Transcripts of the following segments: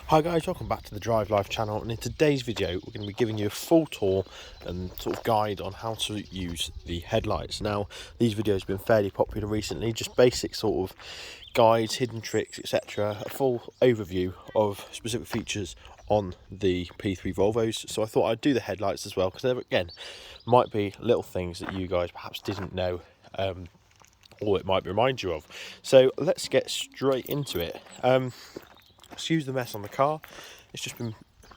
Hi guys, welcome back to the Drive Life channel, and in today's video we're going to be giving you a full tour and sort of guide on how to use the headlights. Now these videos have been fairly popular recently, just basic sort of guides, hidden tricks, etc. A full overview of specific features on the P3 Volvos. So I thought I'd do the headlights as well, because there again might be little things that you guys perhaps didn't know, or it might remind you of. So let's get straight into it. Excuse the mess on the car. It's just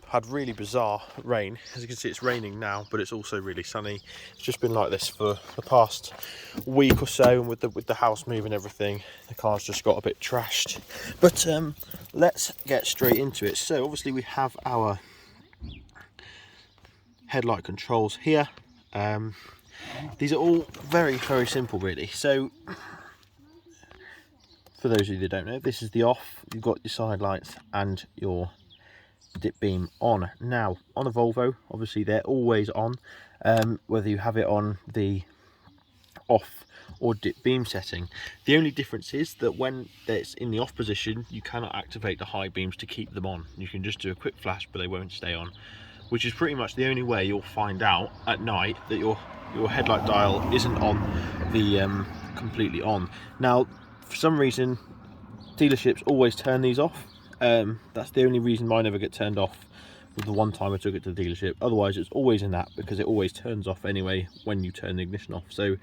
had really bizarre rain. As you can see, it's raining now, but it's also really sunny. It's just been like this for the past week or so, and with the house move and everything, the car's just got a bit trashed. But let's get straight into it. So obviously we have our headlight controls here. These are all very simple really. So for those of you that don't know, this is the off. You've got your side lights and your dip beam on. Now on a Volvo, obviously they're always on, whether you have it on the off or dip beam setting. The only difference is that when it's in the off position, you cannot activate the high beams to keep them on. You can just do a quick flash, but they won't stay on, which is pretty much the only way you'll find out at night that your headlight dial isn't on the completely on. Now for some reason dealerships always turn these off. That's the only reason mine ever get turned off with the one time I took it to the dealership. Otherwise it's always in that, because it always turns off anyway when you turn the ignition off. So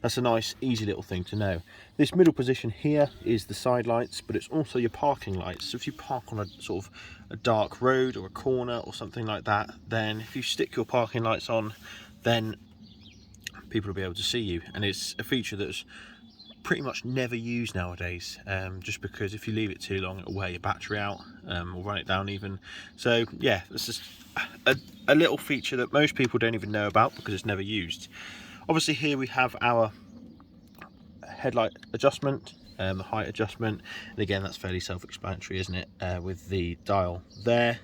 that's a nice easy little thing to know. This middle position here is the side lights, but it's also your parking lights. So if you park on a sort of a dark road or a corner or something like that, then if you stick your parking lights on, then people will be able to see you. And it's a feature that's pretty much never used nowadays, just because if you leave it too long it'll wear your battery out, or run it down even. So yeah, this is a little feature that most people don't even know about because it's never used. Obviously here we have our headlight adjustment, the height adjustment, and again that's fairly self-explanatory, isn't it, with the dial there.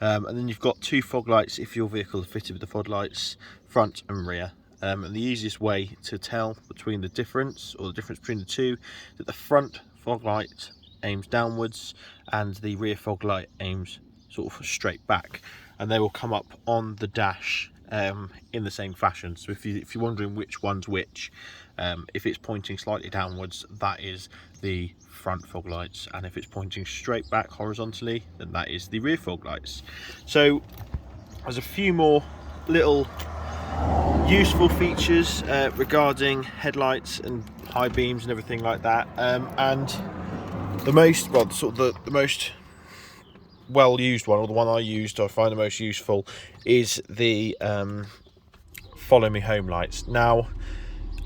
And then you've got two fog lights if your vehicle is fitted with the fog lights, front and rear. And the easiest way to tell between the difference, or the difference between the two, that the front fog light aims downwards and the rear fog light aims sort of straight back, and they will come up on the dash in the same fashion. So if you're wondering which one's which, if it's pointing slightly downwards, that is the front fog lights, and if it's pointing straight back horizontally, then that is the rear fog lights. So there's a few more little useful features regarding headlights and high beams and everything like that, and the most well used one, or the one I find the most useful, is the follow me home lights. Now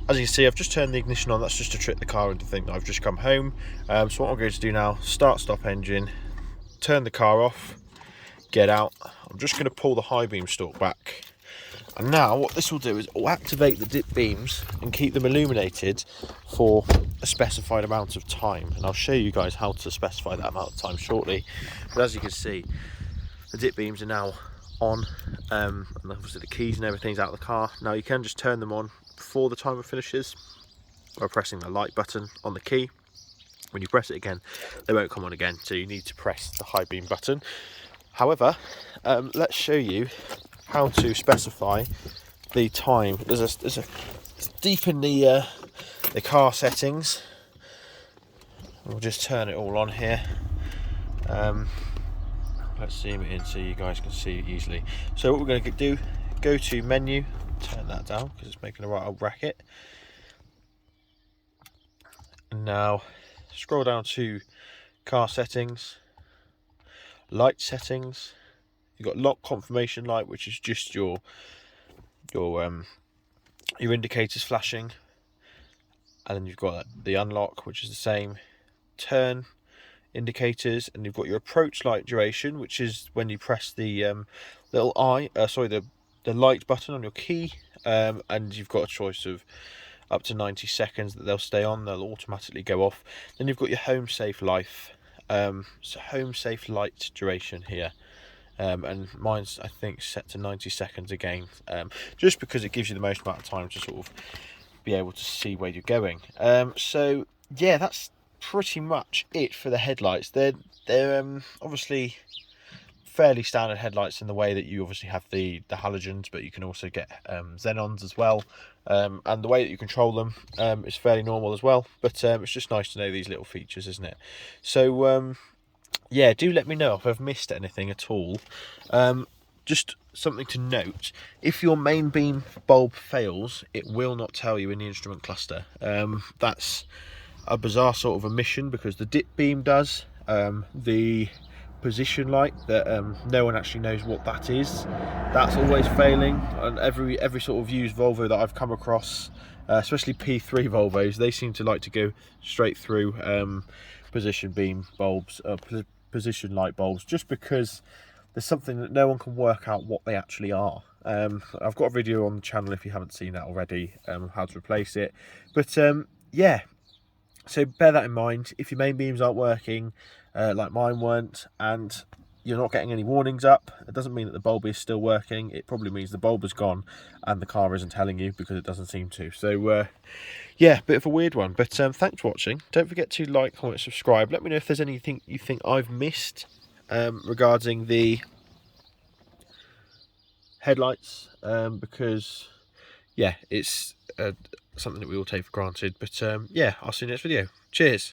as you can see, I've just turned the ignition on. That's just to trick the car into thinking that I've just come home. So what I'm going to do now, stop engine, turn the car off, get out. I'm just going to pull the high beam stalk back. And now what this will do is it will activate the dip beams and keep them illuminated for a specified amount of time. And I'll show you guys how to specify that amount of time shortly. But as you can see, the dip beams are now on, and obviously the keys and everything's out of the car. Now you can just turn them on before the timer finishes by pressing the light button on the key. When you press it again, they won't come on again, so you need to press the high beam button. However, let's show you how to specify the time. There's a deep in the car settings. We'll just turn it all on here. Let's zoom it in so you guys can see it easily. So what we're going to do, go to menu, turn that down because it's making a right old racket. And now scroll down to car settings, light settings. You've got lock confirmation light, which is just your indicators flashing, and then you've got the unlock, which is the same, turn indicators, and you've got your approach light duration, which is when you press the little the light button on your key, and you've got a choice of up to 90 seconds that they'll stay on, they'll automatically go off. Then you've got your home safe life, so home safe light duration here. And mine's I think set to 90 seconds again, just because it gives you the most amount of time to sort of be able to see where you're going. So yeah, that's pretty much it for the headlights. They're obviously fairly standard headlights in the way that you obviously have the halogens, but you can also get xenons as well, and the way that you control them is fairly normal as well. But it's just nice to know these little features, isn't it? So yeah, do let me know if I've missed anything at all. Just something to note: if your main beam bulb fails, it will not tell you in the instrument cluster. That's a bizarre sort of omission, because the dip beam does. The position light, that no one actually knows what that is, that's always failing. And every sort of used Volvo that I've come across, especially P3 Volvos, they seem to like to go straight through position beam bulbs, position light bulbs, just because there's something that no one can work out what they actually are. I've got a video on the channel if you haven't seen that already, how to replace it. But yeah, so bear that in mind. If your main beams aren't working, like mine weren't, and you're not getting any warnings up, it doesn't mean that the bulb is still working. It probably means the bulb is gone and the car isn't telling you, because it doesn't seem to. So yeah, bit of a weird one. But thanks for watching. Don't forget to like, comment, subscribe. Let me know if there's anything you think I've missed regarding the headlights, because yeah, it's something that we all take for granted. But yeah, I'll see you next video. Cheers.